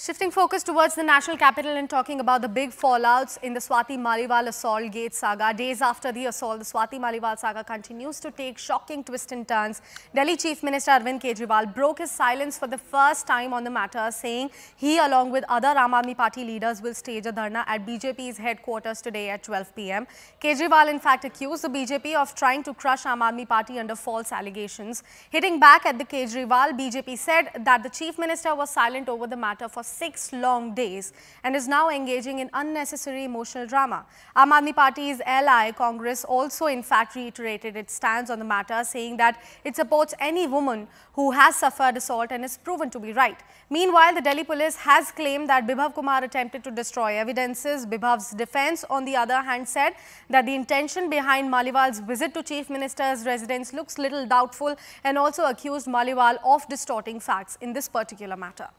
Shifting focus towards the national capital and talking about the big fallouts in the Swati Maliwal assault gate saga. Days after the assault, the Swati Maliwal saga continues to take shocking twists and turns. Delhi Chief Minister Arvind Kejriwal broke his silence for the first time on the matter, saying he, along with other Aam Aadmi Party leaders, will stage a dharna at BJP's headquarters today at 12 p.m. Kejriwal, in fact, accused the BJP of trying to crush Aam Aadmi Party under false allegations. Hitting back at the Kejriwal, BJP said that the Chief Minister was silent over the matter for 6 long days and is now engaging in unnecessary emotional drama. Aam Aadmi Party's ally Congress also in fact reiterated its stance on the matter, saying that it supports any woman who has suffered assault and is proven to be right. Meanwhile, the Delhi police has claimed that Bibhav Kumar attempted to destroy evidences. Bibhav's defense, on the other hand, said that the intention behind Maliwal's visit to Chief Minister's residence looks little doubtful and also accused Maliwal of distorting facts in this particular matter.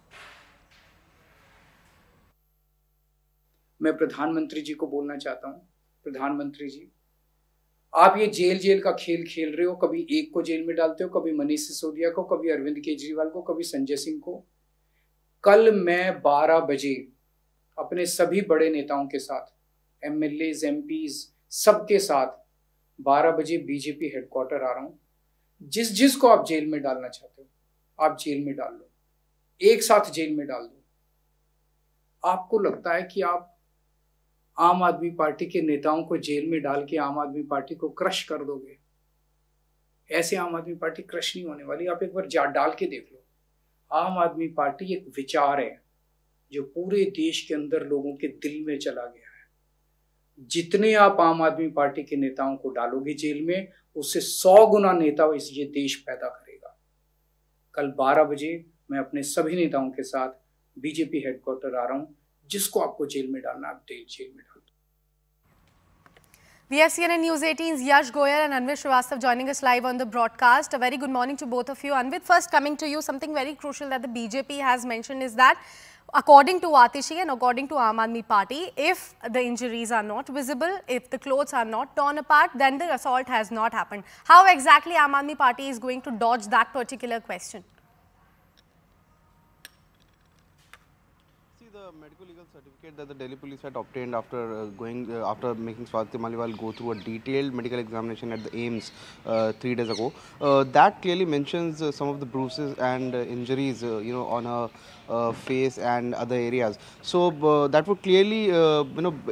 मैं प्रधानमंत्री जी को बोलना चाहता हूं, प्रधानमंत्री जी, आप ये jail का खेल खेल रहे हो। कभी एक को जेल में डालते हो, कभी मनीष सिसोदिया को, कभी अरविंद केजरीवाल को, कभी संजय सिंह को। कल मैं 12 बजे अपने सभी बड़े नेताओं के साथ, एमएलएज, एमपीज, सबके साथ 12 बजे बीजेपी हेडक्वार्टर आ रहा हूं। जिसको आप जेल में डालना चाहते हो, आप जेल में डाल लो, एक साथ जेल में डाल दो। आपको लगता है कि आप आम आदमी पार्टी के नेताओं को जेल में डाल के आम आदमी पार्टी को क्रश कर दोगे? ऐसे आम आदमी पार्टी क्रश नहीं होने वाली। आप एक बार डाल के देख लो। आम आदमी पार्टी एक विचार है जो पूरे देश के अंदर लोगों के दिल में चला गया है। जितने आप आम आदमी पार्टी के नेताओं को डालोगे जेल में, उससे 100 गुना नेता ये देश पैदा करेगा। कल 12 बजे मैं अपने सभी नेताओं के साथ बीजेपी हेडक्वार्टर आ रहा हूं। जिसको आपको जेल में डालना, आप जेल में डाल दो। We have CNN News 18's Yash Goyal and Anvit Srivastava joining us live on the broadcast. A very good morning to both of you. Anvit, first coming to you, something very crucial that the BJP has mentioned is that according to Atishi and according to Aam Aadmi Party, if the injuries are not visible, if the clothes are not torn apart, then the assault has not happened. How exactly Aam Aadmi Party is going to dodge that particular question? The medical legal certificate that the Delhi police had obtained after making Swati Maliwal go through a detailed medical examination at the AIIMS 3 days ago, that clearly mentions some of the bruises and injuries, on her face and other areas. So that would clearly,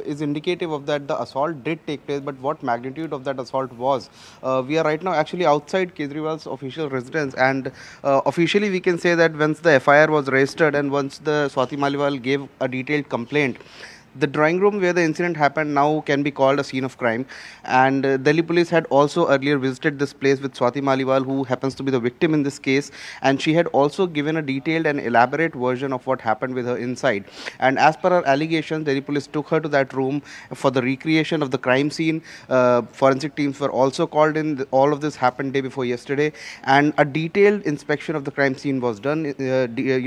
is indicative of that the assault did take place. But what magnitude of that assault was? We are right now actually outside Kejriwal's official residence, and officially we can say that once the FIR was registered and once the Swati Maliwal gave a detailed complaint, the drawing room where the incident happened now can be called a scene of crime. And Delhi police had also earlier visited this place with Swati Maliwal, who happens to be the victim in this case, and she had also given a detailed and elaborate version of what happened with her inside. And as per her allegations, Delhi police took her to that room for the recreation of the crime scene. Forensic teams were also called in. All of this happened day before yesterday, and a detailed inspection of the crime scene was done.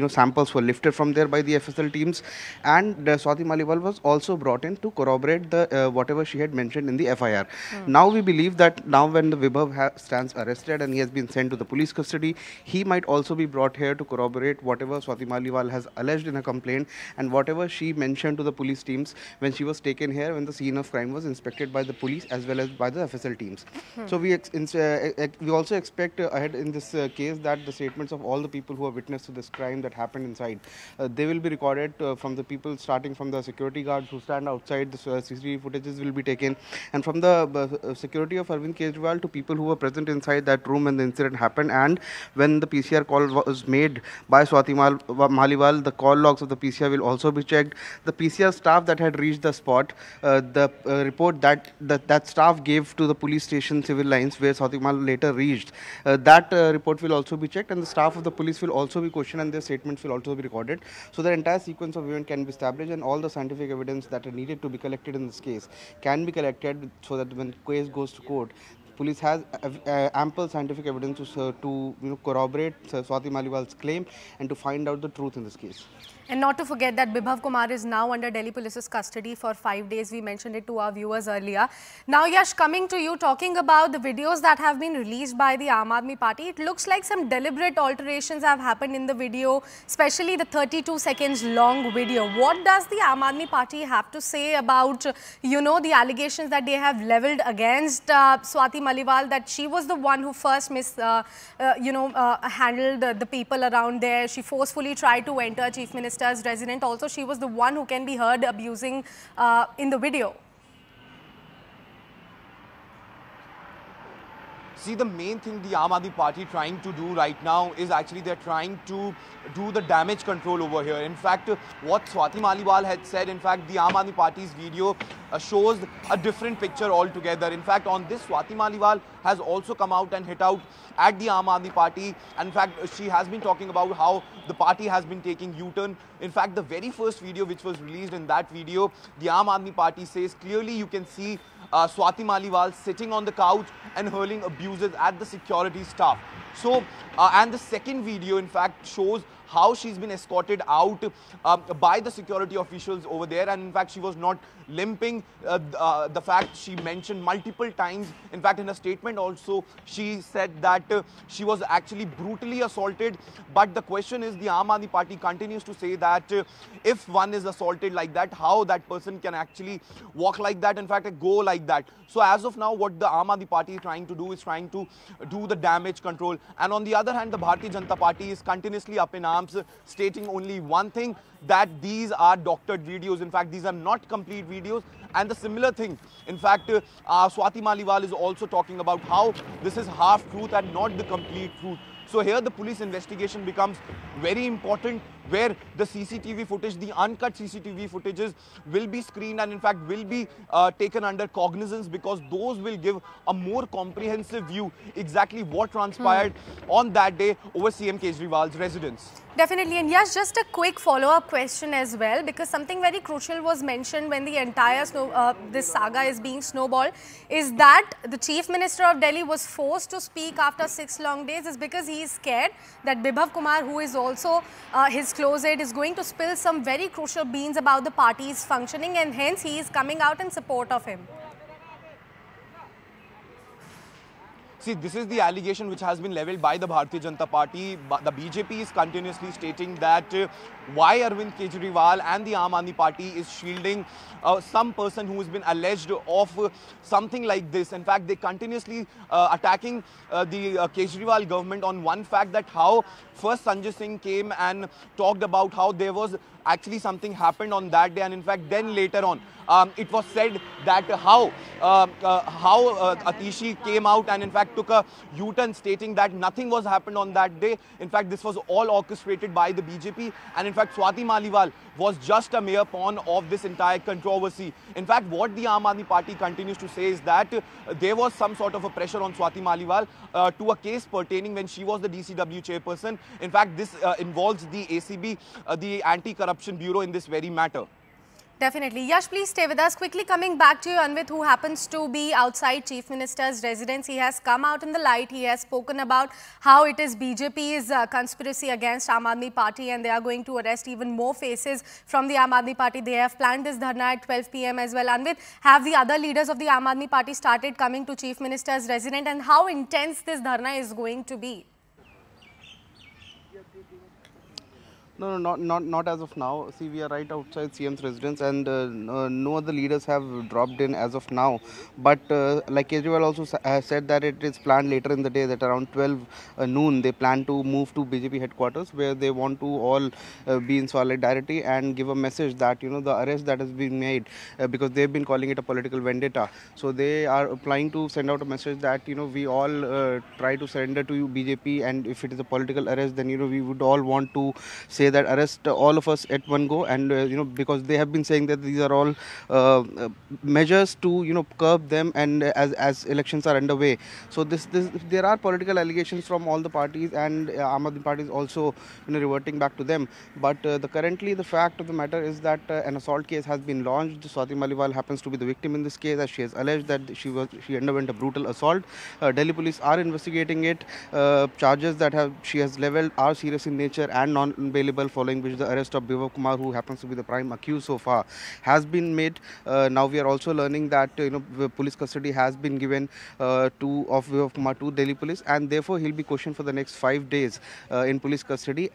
Samples were lifted from there by the FSL teams, and Swati Maliwal was also brought in to corroborate the whatever she had mentioned in the FIR. Now we believe that now when the Vibhav stands arrested and he has been sent to the police custody, he might also be brought here to corroborate whatever Swati Maliwal has alleged in her complaint and whatever she mentioned to the police teams when she was taken here when the scene of crime was inspected by the police as well as by the FSL teams. So we also expect ahead in this case that the statements of all the people who are witness to this crime that happened inside, they will be recorded from the people starting from the security guards who stand outside. The CCTV footages will be taken, and from the security of Arvind Kejriwal to people who were present inside that room when the incident happened, and when the PCR call was made by Swati Maliwal, the call logs of the PCR will also be checked. The PCR staff that had reached the spot, the report that staff gave to the police station civil lines where Swati Maliwal later reached, that report will also be checked, and the staff of the police will also be questioned and their statements will also be recorded. So the entire sequence of event can be established, and all the scientific evidence that are needed to be collected in this case can be collected so that when case goes to court, police has ample scientific evidence to corroborate Swati Maliwal's claim and to find out the truth in this case. And not to forget that Bibhav Kumar is now under Delhi Police's custody for 5 days. We mentioned it to our viewers earlier. Now, Yash, coming to you, talking about the videos that have been released by the Aam Aadmi Party, it looks like some deliberate alterations have happened in the video, especially the 32 seconds long video. What does the Aam Aadmi Party have to say about, the allegations that they have leveled against Swati Maliwal, that she was the one who first handled the people around there. She forcefully tried to enter Chief Minister's residence. Also, she was the one who can be heard abusing in the video. See, the main thing the Aam Aadmi Party trying to do right now is actually they're trying to do the damage control over here. In fact, what Swati Maliwal had said, in fact, the Aam Aadmi Party's video shows a different picture altogether. In fact, on this, Swati Maliwal has also come out and hit out at the Aam Aadmi Party. And in fact, she has been talking about how the party has been taking U-turn. In fact, the very first video which was released, in that video, the Aam Aadmi Party says clearly you can see Swati Maliwal sitting on the couch and hurling abuses at the security staff. So, and the second video, in fact, shows how she's been escorted out by the security officials over there. And in fact, she was not limping. The fact she mentioned multiple times, in fact, in a statement also, she said that she was actually brutally assaulted. But the question is, the Aam Aadmi Party continues to say that if one is assaulted like that, how that person can actually walk like that, in fact, go like that. So as of now, what the Aam Aadmi Party is trying to do is trying to do the damage control. And on the other hand, the Bharatiya Janata Party is continuously up in arms, stating only one thing, that these are doctored videos. In fact, these are not complete videos. And the similar thing, in fact, Swati Maliwal is also talking about how this is half truth and not the complete truth. So here the police investigation becomes very important, where the CCTV footage, the uncut CCTV footages will be screened and in fact will be taken under cognizance, because those will give a more comprehensive view exactly what transpired on that day over CM Kejriwal's residence. Definitely. And yes, just a quick follow-up question as well, because something very crucial was mentioned when the entire this saga is being snowballed, is that the Chief Minister of Delhi was forced to speak after 6 long days, is because he is scared that Bibhav Kumar, who is also his close aide, is going to spill some very crucial beans about the party's functioning, and hence he is coming out in support of him. See, this is the allegation which has been levelled by the Bharatiya Janata Party. The BJP is continuously stating that why Arvind Kejriwal and the Aam Aadmi Party is shielding some person who has been alleged of something like this. In fact, they continuously attacking the Kejriwal government on one fact, that how first Sanjay Singh came and talked about how there was actually something happened on that day, and in fact then later on it was said that how Atishi came out and in fact took a U-turn, stating that nothing was happened on that day. In fact, this was all orchestrated by the BJP, and in fact Swati Maliwal was just a mere pawn of this entire controversy. In fact, what the Aam Aadmi Party continues to say is that there was some sort of a pressure on Swati Maliwal to a case pertaining when she was the DCW chairperson. In fact, this involves the ACB, the Anti-Corruption Bureau, in this very matter. Definitely. Yash, please stay with us. Quickly coming back to you, Anvit, who happens to be outside Chief Minister's residence. He has come out in the light. He has spoken about how it is BJP's conspiracy against Aam Aadmi Party, and they are going to arrest even more faces from the Aam Aadmi Party. They have planned this dharna at 12 PM as well. Anvit, have the other leaders of the Aam Aadmi Party started coming to Chief Minister's residence, and how intense this dharna is going to be? No, not as of now. See, we are right outside CM's residence, and no other leaders have dropped in as of now. But like Kejriwal also has said that it is planned later in the day, that around 12 noon they plan to move to BJP headquarters, where they want to all be in solidarity and give a message that the arrest that has been made, because they've been calling it a political vendetta. So they are applying to send out a message that we all try to surrender to BJP, and if it is a political arrest, then we would all want to say that arrest all of us at one go, and because they have been saying that these are all measures to curb them, and as elections are underway. So this there are political allegations from all the parties, and Aam Aadmi Party is also reverting back to them. But currently the fact of the matter is that an assault case has been launched. Swati Maliwal happens to be the victim in this case, as she has alleged that she underwent a brutal assault. Delhi police are investigating it. Charges that she has levelled are serious in nature and non-bailable, following which the arrest of Bibhav Kumar, who happens to be the prime accused so far, has been made. Now we are also learning that police custody has been given of Bibhav Kumar to Delhi police, and therefore he'll be questioned for the next 5 days in police custody.